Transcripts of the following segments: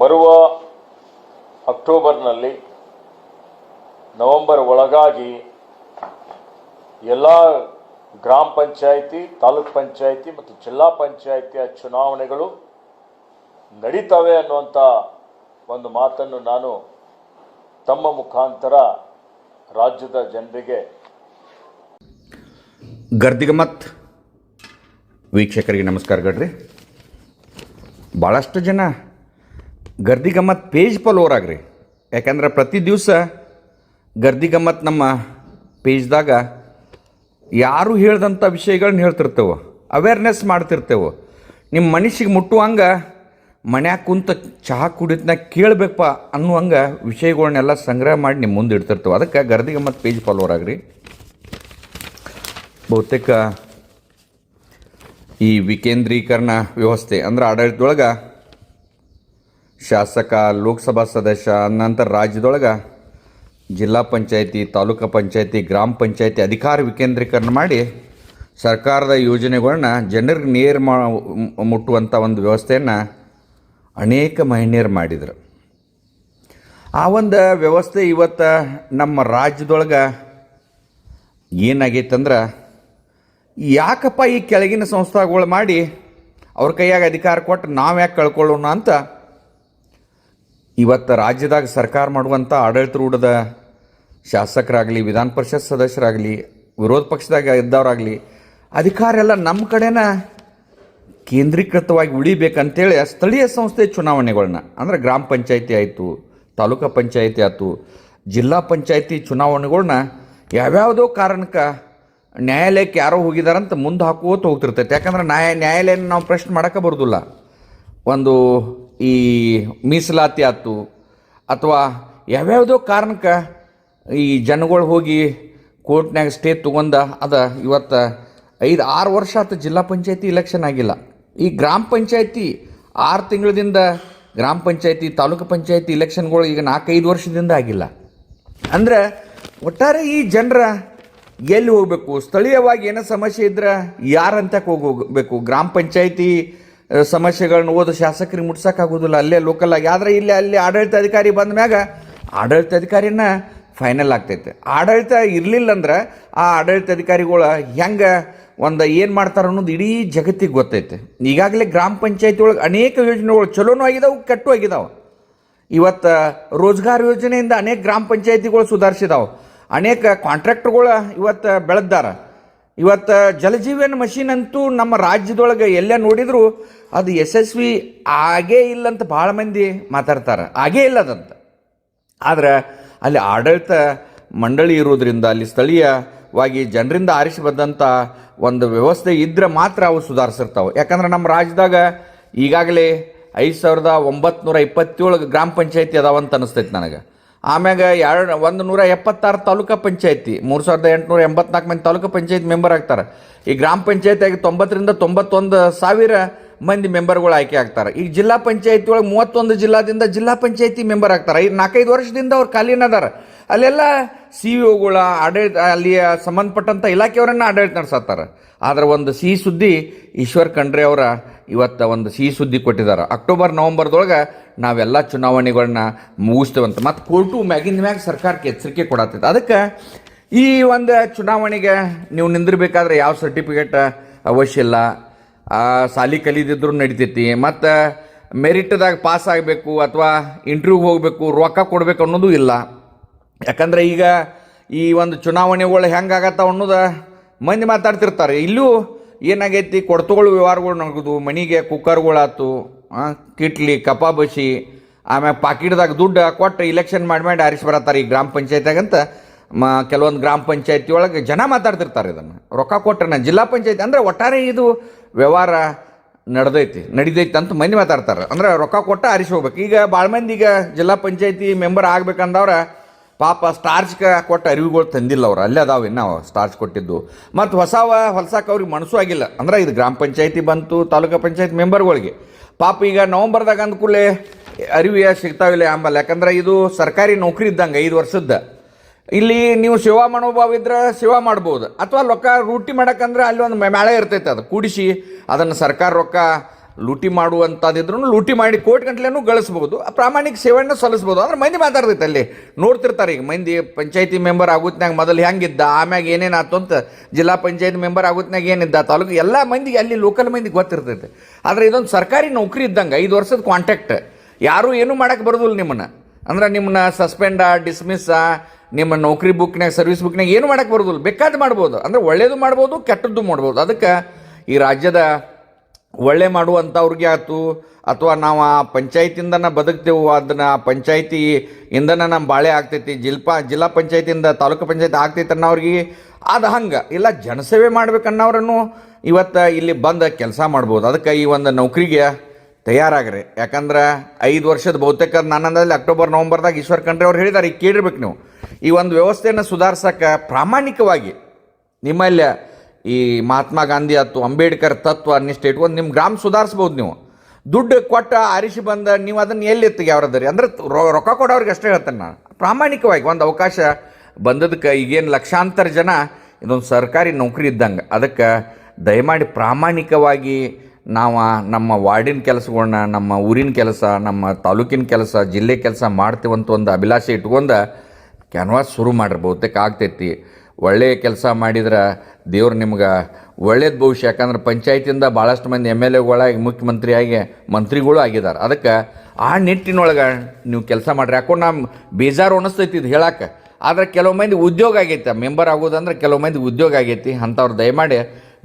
ಬರುವ ಅಕ್ಟೋಬರ್ನಲ್ಲಿ ನವೆಂಬರ್ ಒಳಗಾಗಿ ಎಲ್ಲ ಗ್ರಾಮ ಪಂಚಾಯಿತಿ, ತಾಲೂಕ್ ಪಂಚಾಯಿತಿ ಮತ್ತು ಜಿಲ್ಲಾ ಪಂಚಾಯಿತಿಯ ಚುನಾವಣೆಗಳು ನಡೀತವೆ ಅನ್ನುವಂಥ ಒಂದು ಮಾತನ್ನು ನಾನು ತಮ್ಮ ಮುಖಾಂತರ ರಾಜ್ಯದ ಜನರಿಗೆ ಗರ್ದಿಗಮತ್ ವೀಕ್ಷಕರಿಗೆ ನಮಸ್ಕಾರ ಗಡ್ರಿ. ಭಾಳಷ್ಟು ಜನ ಗರ್ದಿಗಮ್ಮತ್ ಪೇಜ್ ಫಾಲೋವರ್ ಆಗ್ರಿ. ಯಾಕಂದ್ರೆ ಪ್ರತಿ ದಿವಸ ಗರ್ದಿಗಮ್ಮತ್ ನಮ್ಮ ಪೇಜ್ದಾಗ ಯಾರು ಹೇಳ್ದಂಥ ವಿಷಯಗಳನ್ನ ಹೇಳ್ತಿರ್ತೇವೆ, ಅವೇರ್ನೆಸ್ ಮಾಡ್ತಿರ್ತೇವೆ. ನಿಮ್ಮ ಮನಸ್ಸಿಗೆ ಮುಟ್ಟುವಂಗೆ ಮನ್ಯಾಗ ಕುಂತ ಚಹಾ ಕುಡಿದ್ನಾಗ ಕೇಳಬೇಕಪ್ಪ ಅನ್ನುವಂಗೆ ವಿಷಯಗಳನ್ನೆಲ್ಲ ಸಂಗ್ರಹ ಮಾಡಿ ನಿಮ್ಮ ಮುಂದೆ ಇಡ್ತಿರ್ತೇವೆ. ಅದಕ್ಕೆ ಗರ್ದಿಗಮ್ಮತ್ ಪೇಜ್ ಫಾಲೋವರ್ ಆಗ್ರಿ. ಬಹುತೇಕ ಈ ವಿಕೇಂದ್ರೀಕರಣ ವ್ಯವಸ್ಥೆ ಅಂದ್ರೆ ಆಡಳಿತದೊಳಗೆ ಶಾಸಕ, ಲೋಕಸಭಾ ಸದಸ್ಯ, ನಂತರ ರಾಜ್ಯದೊಳಗೆ ಜಿಲ್ಲಾ ಪಂಚಾಯತಿ, ತಾಲೂಕು ಪಂಚಾಯತಿ, ಗ್ರಾಮ ಪಂಚಾಯತಿ ಅಧಿಕಾರ ವಿಕೇಂದ್ರೀಕರಣ ಮಾಡಿ ಸರ್ಕಾರದ ಯೋಜನೆಗಳನ್ನ ಜನರಿಗೆ ನೇರ ಮುಟ್ಟುವಂಥ ಒಂದು ವ್ಯವಸ್ಥೆಯನ್ನು ಅನೇಕ ಮಹಿಳೆಯರು ಮಾಡಿದರು. ಆ ಒಂದು ವ್ಯವಸ್ಥೆ ಇವತ್ತು ನಮ್ಮ ರಾಜ್ಯದೊಳಗೆ ಏನಾಗೈತಂದ್ರೆ, ಯಾಕಪ್ಪ ಈ ಕೆಳಗಿನ ಸಂಸ್ಥೆಗಳು ಮಾಡಿ ಅವ್ರ ಕೈಯಾಗ ಅಧಿಕಾರ ಕೊಟ್ಟು ನಾವು ಯಾಕೆ ಕಳ್ಕೊಳ್ಳೋಣ ಅಂತ ಇವತ್ತು ರಾಜ್ಯದಾಗ ಸರ್ಕಾರ ಮಾಡುವಂಥ ಆಡಳಿತಾರೂಢದ ಶಾಸಕರಾಗಲಿ, ವಿಧಾನ ಪರಿಷತ್ ಸದಸ್ಯರಾಗಲಿ, ವಿರೋಧ ಪಕ್ಷದಾಗ ಇದ್ದವರಾಗಲಿ, ಅಧಿಕಾರ ಎಲ್ಲ ನಮ್ಮ ಕಡೆನ ಕೇಂದ್ರೀಕೃತವಾಗಿ ಉಳಿಬೇಕಂತೇಳಿ ಸ್ಥಳೀಯ ಸಂಸ್ಥೆ ಚುನಾವಣೆಗಳನ್ನ ಅಂದ್ರೆ ಗ್ರಾಮ ಪಂಚಾಯತಿ ಆಯಿತು, ತಾಲೂಕು ಪಂಚಾಯತಿ ಆಯಿತು, ಜಿಲ್ಲಾ ಪಂಚಾಯತಿ ಚುನಾವಣೆಗಳನ್ನ ಯಾವ್ಯಾವುದೋ ಕಾರಣಕ್ಕೆ ನ್ಯಾಯಾಲಯಕ್ಕೆ ಯಾರೋ ಹೋಗಿದಾರಂತ ಮುಂದೆ ಹಾಕೋತ ಹೋಗ್ತಿರ್ತೈತೆ. ಯಾಕಂದ್ರೆ ನ್ಯಾಯಾಲಯನ ನಾವು ಪ್ರಶ್ನೆ ಮಾಡೋಕ್ಕೆ ಬರೋದಿಲ್ಲ. ಒಂದು ಈ ಮೀಸಲಾತಿ ಆಯ್ತು ಅಥವಾ ಯಾವ್ಯಾವುದೋ ಕಾರಣಕ್ಕೆ ಈ ಜನಗಳು ಹೋಗಿ ಕೋರ್ಟ್ನಾಗ ಸ್ಟೇ ತೊಗೊಂಡ ಅದ ಇವತ್ತು 5-6 ವರ್ಷ ಆಯ್ತು ಜಿಲ್ಲಾ ಪಂಚಾಯತಿ ಇಲೆಕ್ಷನ್ ಆಗಿಲ್ಲ. ಈ ಗ್ರಾಮ ಪಂಚಾಯತಿ 6 ತಿಂಗಳದಿಂದ ಗ್ರಾಮ ಪಂಚಾಯತಿ, ತಾಲೂಕು ಪಂಚಾಯತಿ ಇಲೆಕ್ಷನ್ಗಳು ಈಗ 4-5 ವರ್ಷದಿಂದ ಆಗಿಲ್ಲ. ಅಂದ್ರೆ ಒಟ್ಟಾರೆ ಈ ಜನರ ಎಲ್ಲಿ ಹೋಗಬೇಕು, ಸ್ಥಳೀಯವಾಗಿ ಏನೋ ಸಮಸ್ಯೆ ಇದ್ರೆ ಯಾರಂತಕ್ಕೆ ಹೋಗಬೇಕು, ಗ್ರಾಮ ಪಂಚಾಯತಿ ಸಮಸ್ಯೆಗಳನ್ನ ಓದು ಶಾಸಕರಿಗೆ ಮುಟ್ಸೋಕ್ಕಾಗೋದಿಲ್ಲ, ಅಲ್ಲೇ ಲೋಕಲ್ ಆಗಿ. ಆದರೆ ಇಲ್ಲಿ ಅಲ್ಲಿ ಆಡಳಿತ ಅಧಿಕಾರಿ ಬಂದ ಮ್ಯಾಗ ಆಡಳಿತ ಅಧಿಕಾರಿನ ಫೈನಲ್ ಆಗ್ತೈತೆ. ಆಡಳಿತ ಇರಲಿಲ್ಲ ಅಂದ್ರೆ ಆ ಆಡಳಿತ ಅಧಿಕಾರಿಗಳು ಹೆಂಗೆ ಏನು ಮಾಡ್ತಾರೆ ಅನ್ನೋದು ಇಡೀ ಜಗತ್ತಿಗೆ ಗೊತ್ತೈತೆ. ಈಗಾಗಲೇ ಗ್ರಾಮ ಪಂಚಾಯತಿ ಒಳಗೆ ಅನೇಕ ಯೋಜನೆಗಳು ಚಲೋನೂ ಆಗಿದಾವೆ, ಕೆಟ್ಟು ಆಗಿದಾವೆ. ಇವತ್ತು ರೋಜ್ಗಾರ್ ಯೋಜನೆಯಿಂದ ಅನೇಕ ಗ್ರಾಮ ಪಂಚಾಯತಿಗಳು ಸುಧಾರಿಸಿದಾವೆ. ಅನೇಕ ಕಾಂಟ್ರಾಕ್ಟ್ಗಳು ಇವತ್ತು ಬೆಳೆದಾರ. ಇವತ್ತು ಜಲಜೀವನ ಮಷೀನ್ ಅಂತೂ ನಮ್ಮ ರಾಜ್ಯದೊಳಗೆ ಎಲ್ಲೇ ನೋಡಿದ್ರು ಅದು ಯಶಸ್ವಿ ಆಗೇ ಇಲ್ಲಂತ ಭಾಳ ಮಂದಿ ಮಾತಾಡ್ತಾರೆ, ಆಗೇ ಇಲ್ಲದಂತ. ಆದ್ರೆ ಅಲ್ಲಿ ಆಡಳಿತ ಮಂಡಳಿ ಇರೋದ್ರಿಂದ, ಅಲ್ಲಿ ಸ್ಥಳೀಯವಾಗಿ ಜನರಿಂದ ಆರಿಸಿ ಬಂದಂಥ ಒಂದು ವ್ಯವಸ್ಥೆ ಇದ್ದರೆ ಮಾತ್ರ ಅವು ಸುಧಾರಿಸಿರ್ತಾವೆ. ಯಾಕಂದ್ರೆ ನಮ್ಮ ರಾಜ್ಯದಾಗ ಈಗಾಗಲೇ 5,927 ಗ್ರಾಮ ಪಂಚಾಯತಿ ಅದಾವಂತ ಅನಿಸ್ತೈತೆ ನನಗೆ. ಆಮ್ಯಾಗ 176 ತಾಲೂಕು ಪಂಚಾಯತಿ, 3,884 ಮಂದಿ ತಾಲೂಕು ಪಂಚಾಯತ್ ಮೆಂಬರ್ ಆಗ್ತಾರೆ. ಈ ಗ್ರಾಮ ಪಂಚಾಯತಿಯಾಗಿ 90,000 to 91,000 ಮಂದಿ ಮೆಂಬರ್ಗಳು ಆಯ್ಕೆ ಆಗ್ತಾರೆ. ಈಗ ಜಿಲ್ಲಾ ಪಂಚಾಯತಿ ಒಳಗೆ 31 ಜಿಲ್ಲಾದಿಂದ ಜಿಲ್ಲಾ ಪಂಚಾಯತಿ ಮೆಂಬರ್ ಆಗ್ತಾರೆ. ಈ 4-5 ವರ್ಷದಿಂದ ಅವ್ರು ಖಾಲಿನ ಅದಾರ. ಅಲ್ಲೆಲ್ಲ CEO ಆಡಳಿತ, ಅಲ್ಲಿಯ ಸಂಬಂಧಪಟ್ಟಂಥ ಇಲಾಖೆಯವರನ್ನ ಆಡಳಿತ ನಡೆಸತ್ತಾರೆ. ಆದ್ರೆ ಒಂದು ಸಿಹಿ ಸುದ್ದಿ ಈಶ್ವರ್ ಖಂಡ್ರೆ ಅವರ ಇವತ್ತು ಒಂದು ಸಿಹಿ ಸುದ್ದಿ ಕೊಟ್ಟಿದ್ದಾರೆ. ಅಕ್ಟೋಬರ್ ನವೆಂಬರ್ದೊಳಗೆ ನಾವೆಲ್ಲ ಚುನಾವಣೆಗಳನ್ನ ಮುಗಿಸ್ತೇವಂತ. ಮತ್ತು ಕೋರ್ಟು ಮ್ಯಾಗ ಸರ್ಕಾರಕ್ಕೆ ಎಚ್ಚರಿಕೆ ಕೊಡತ್ತೈತೆ. ಅದಕ್ಕೆ ಈ ಒಂದು ಚುನಾವಣೆಗೆ ನೀವು ನಿಂದಿರಬೇಕಾದ್ರೆ ಯಾವ ಸರ್ಟಿಫಿಕೇಟ್ ಅವಶ್ಯ ಇಲ್ಲ, ಸಾಲಿ ಕಲಿದಿದ್ರು ನಡಿತೈತಿ, ಮತ್ತು ಮೆರಿಟ್ದಾಗ ಪಾಸ್ ಆಗಬೇಕು ಅಥವಾ ಇಂಟರ್ವ್ಯೂಗೆ ಹೋಗಬೇಕು, ರೊಕ್ಕ ಕೊಡಬೇಕು ಅನ್ನೋದು ಇಲ್ಲ. ಯಾಕಂದರೆ ಈಗ ಈ ಒಂದು ಚುನಾವಣೆಗಳು ಹೆಂಗಾಗತ್ತಾವ ಅನ್ನೋದು ಮಂದಿ ಮಾತಾಡ್ತಿರ್ತಾರೆ. ಇಲ್ಲೂ ಏನಾಗೈತಿ, ಕೊಡ್ತುಗಳು ವ್ಯವಹಾರಗಳು ನಡೆದು ಮನೆಗೆ ಕುಕ್ಕರ್ಗಳಾಯ್ತು, ಕಿಟ್ಲಿ, ಕಪಾಬಸಿ, ಆಮ್ಯಾಗ ಪಾಕಿಟ್ದಾಗ ದುಡ್ಡು ಕೊಟ್ಟು ಇಲೆಕ್ಷನ್ ಮಾಡಿ ಆರಿಸಿ ಬರತ್ತಾರೆ ಈ ಗ್ರಾಮ ಪಂಚಾಯತಿಯಾಗಂತ. ಕೆಲವೊಂದು ಗ್ರಾಮ ಪಂಚಾಯತಿ ಒಳಗೆ ಜನ ಮಾತಾಡ್ತಿರ್ತಾರೆ ಇದನ್ನು ರೊಕ್ಕ ಕೊಟ್ಟರೆ. ಜಿಲ್ಲಾ ಪಂಚಾಯತಿ ಅಂದರೆ ಒಟ್ಟಾರೆ ಇದು ವ್ಯವಹಾರ ನಡಿದೈತಿ ಅಂತ ಮಂದಿ ಮಾತಾಡ್ತಾರೆ. ಅಂದ್ರೆ ರೊಕ್ಕ ಕೊಟ್ಟು ಆರಿಸಿ ಹೋಗ್ಬೇಕು. ಈಗ ಭಾಳ ಮಂದಿ ಈಗ ಜಿಲ್ಲಾ ಪಂಚಾಯತಿ ಮೆಂಬರ್ ಆಗ್ಬೇಕಂದವ್ರ ಪಾಪ ಸ್ಟಾರ್ಚ್ಗೆ ಕೊಟ್ಟು ಅರಿವುಗಳು ತಂದಿಲ್ಲ ಅವ್ರು. ಅಲ್ಲೇ ಅದಾವೆ ಇನ್ನು ಸ್ಟಾರ್ಚ್ ಕೊಟ್ಟಿದ್ದು. ಮತ್ತು ಹೊಲ್ಸಕ್ಕೆ ಅವ್ರಿಗೆ ಮನಸ್ಸು ಆಗಿಲ್ಲ. ಅಂದ್ರೆ ಇದು ಗ್ರಾಮ ಪಂಚಾಯತಿ ಬಂತು, ತಾಲೂಕು ಪಂಚಾಯತ್ ಮೆಂಬರ್ಗಳಿಗೆ ಪಾಪ ಈಗ ನವಂಬರ್ದಾಗ ಅಂದ್ಕೂಡಲೇ ಅರಿವು ಸಿಗ್ತಾವಿಲ್ಲ ಆಂಬಲ್ಲ. ಯಾಕಂದ್ರೆ ಇದು ಸರ್ಕಾರಿ ನೌಕರಿ ಇದ್ದಂಗೆ 5 ವರ್ಷದ. ಇಲ್ಲಿ ನೀವು ಸೇವಾ ಮನೋಭಾವ ಇದ್ರೆ ಸೇವಾ ಮಾಡ್ಬೋದು, ಅಥವಾ ರೊಕ್ಕ ರೂಟಿ ಮಾಡಕ್ಕಂದ್ರೆ ಅಲ್ಲಿ ಒಂದು ಮೇಳ ಇರ್ತೈತೆ, ಅದು ಕೂಡಿಸಿ ಅದನ್ನು ಸರ್ಕಾರ ರೊಕ್ಕ ಲೂಟಿ ಮಾಡುವಂಥದ್ದಿದ್ರು ಲೂಟಿ ಮಾಡಿ ಕೋಟಿ ಗಂಟ್ಲೆನೂ ಗಳಿಸ್ಬೋದು, ಪ್ರಾಮಾಣಿಕ ಸೇವೆಯನ್ನು ಸಲ್ಲಿಸ್ಬೋದು. ಅಂದ್ರೆ ಮಂದಿ ಮಾತಾಡ್ತೈತೆ ಅಲ್ಲಿ ನೋಡ್ತಿರ್ತಾರೆ. ಈಗ ಮಂದಿ ಪಂಚಾಯತಿ ಮೆಂಬರ್ ಆಗುತ್ನಾಗ ಮೊದಲು ಹೆಂಗಿದ್ದ, ಆಮ್ಯಾಗ ಏನೇನು ಆಯ್ತು ಅಂತ, ಜಿಲ್ಲಾ ಪಂಚಾಯತ್ ಮೆಂಬರ್ ಆಗುತ್ನಾಗ ಏನಿದ್ದ, ತಾಲೂಕು ಎಲ್ಲ ಮಂದಿಗೆ ಅಲ್ಲಿ ಲೋಕಲ್ ಮಂದಿಗೆ ಗೊತ್ತಿರ್ತೈತೆ. ಆದರೆ ಇದೊಂದು ಸರ್ಕಾರಿ ನೌಕರಿ ಇದ್ದಂಗೆ 5 ವರ್ಷದ ಕಾಂಟ್ಯಾಕ್ಟ್, ಯಾರೂ ಏನೂ ಮಾಡೋಕ್ಕೆ ಬರೋದಿಲ್ಲ ನಿಮ್ಮನ್ನು. ಅಂದ್ರೆ ನಿಮ್ಮನ್ನ ಸಸ್ಪೆಂಡ, ಡಿಸ್ಮಿಸ್ಸ, ನಿಮ್ಮ ನೌಕರಿ ಬುಕ್ನಾಗ, ಸರ್ವಿಸ್ ಬುಕ್ನಾಗ ಏನು ಮಾಡೋಕ್ಕೆ ಬರೋದಿಲ್ಲ. ಬೇಕಾದ ಮಾಡ್ಬೋದು, ಅಂದರೆ ಒಳ್ಳೇದು ಮಾಡ್ಬೋದು, ಕೆಟ್ಟದ್ದು ಮಾಡ್ಬೋದು. ಅದಕ್ಕೆ ಈ ರಾಜ್ಯದ ಒಳ್ಳೆ ಮಾಡುವಂಥವ್ರಿಗೆ ಆಯ್ತು, ಅಥವಾ ನಾವು ಆ ಪಂಚಾಯತಿಯಿಂದನ ಬದುಕ್ತೇವೆ, ಅದನ್ನು ಪಂಚಾಯತಿ ಇಂದನ ನಮ್ಮ ಬಾಳೆ ಆಗ್ತೈತಿ, ಜಿಲ್ಲಾ ಪಂಚಾಯತಿಯಿಂದ ತಾಲೂಕು ಪಂಚಾಯತಿ ಆಗ್ತೈತೆ ಅನ್ನೋರಿಗೆ ಅದು ಹಂಗೆ ಇಲ್ಲ. ಜನಸೇವೆ ಮಾಡ್ಬೇಕನ್ನೋರನ್ನು ಇವತ್ತು ಇಲ್ಲಿ ಬಂದು ಕೆಲಸ ಮಾಡ್ಬೋದು. ಅದಕ್ಕೆ ಈ ಒಂದು ನೌಕರಿಗೆ ತಯಾರಾಗ್ರಿ. ಯಾಕಂದ್ರೆ 5 ವರ್ಷದ ಬಹುತೇಕ ನಾನಂದಲ್ಲಿ ಅಕ್ಟೋಬರ್ ನವಂಬರ್ದಾಗ ಈಶ್ವರ್ ಖಂಡ್ರೆ ಅವ್ರು ಹೇಳಿದಾರೆ. ಈಗ ಕೇಳಿರ್ಬೇಕು ನೀವು, ಈ ಒಂದು ವ್ಯವಸ್ಥೆಯನ್ನು ಸುಧಾರಿಸೋಕೆ ಪ್ರಾಮಾಣಿಕವಾಗಿ ನಿಮ್ಮಲ್ಲಿ ಈ ಮಹಾತ್ಮ ಗಾಂಧಿ ಆಯ್ತು, ಅಂಬೇಡ್ಕರ್ ತತ್ವ ನಿಷ್ಠೆ ಇಟ್ಕೊಂಡು ನಿಮ್ಮ ಗ್ರಾಮ ಸುಧಾರಿಸ್ಬೋದು. ನೀವು ದುಡ್ಡು ಕೊಟ್ಟ ಆರಿಸಿ ಬಂದ ನೀವು ಅದನ್ನು ಎಲ್ಲಿ ಯಾವ್ರದ್ರಿ ಅಂದ್ರೆ ರೊಕ್ಕ ಕೊಡೋರಿಗೆ ಅಷ್ಟೇ ಹೇಳ್ತೇನೆ ನಾನು. ಪ್ರಾಮಾಣಿಕವಾಗಿ ಒಂದು ಅವಕಾಶ ಬಂದದಕ್ಕೆ ಈಗೇನು ಲಕ್ಷಾಂತರ ಜನ ಇದೊಂದು ಸರ್ಕಾರಿ ನೌಕರಿ ಇದ್ದಂಗೆ. ಅದಕ್ಕೆ ದಯಮಾಡಿ ಪ್ರಾಮಾಣಿಕವಾಗಿ ನಾವು ನಮ್ಮ ವಾರ್ಡಿನ ಕೆಲಸಗಳನ್ನ, ನಮ್ಮ ಊರಿನ ಕೆಲಸ, ನಮ್ಮ ತಾಲೂಕಿನ ಕೆಲಸ, ಜಿಲ್ಲೆ ಕೆಲಸ ಮಾಡ್ತೀವಂತ ಒಂದು ಅಭಿಲಾಷೆ ಇಟ್ಕೊಂಡು ಕ್ಯಾನ್ವಾಸ್ ಶುರು ಮಾಡ್ರಿ. ಬಹುತೇಕ ಆಗ್ತೈತಿ. ಒಳ್ಳೆಯ ಕೆಲಸ ಮಾಡಿದ್ರೆ ದೇವ್ರು ನಿಮ್ಗೆ ಒಳ್ಳೇದು ಭವಿಷ್ಯ. ಯಾಕಂದ್ರೆ ಪಂಚಾಯತಿಯಿಂದ ಭಾಳಷ್ಟು ಮಂದಿ MLAಗಳಾಗಿ, ಮುಖ್ಯಮಂತ್ರಿಯಾಗಿ, ಮಂತ್ರಿಗಳು ಆಗಿದ್ದಾರೆ. ಅದಕ್ಕೆ ಆ ನಿಟ್ಟಿನೊಳಗೆ ನೀವು ಕೆಲಸ ಮಾಡಿರಿ. ಯಾಕೋ ನಮ್ಮ ಬೇಜಾರು ಅನಿಸ್ತೈತಿ ಇದು ಹೇಳಕ್ಕೆ. ಆದರೆ ಕೆಲವು ಮಂದಿ ಉದ್ಯೋಗ ಆಗೈತೆ, ಮೆಂಬರ್ ಆಗೋದಂದ್ರೆ ಕೆಲವು ಮಂದಿ ಉದ್ಯೋಗ ಆಗೈತಿ. ಅಂಥವ್ರು ದಯಮಾಡಿ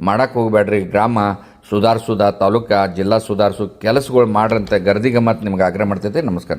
ಮಾಡಕ್ಕೆ ಹೋಗಬೇಡ್ರಿ. ಗ್ರಾಮ ಸುಧಾರಿಸೋದ, ತಾಲೂಕು ಜಿಲ್ಲಾ ಸುಧಾರಿಸೋ ಕೆಲಸಗಳು ಮಾಡ್ರಂತೆ ಗರ್ದಿಗೆ ಮತ್ತು ನಿಮ್ಗೆ ಆಗ್ರಹ ಮಾಡ್ತೈತೆ. ನಮಸ್ಕಾರ.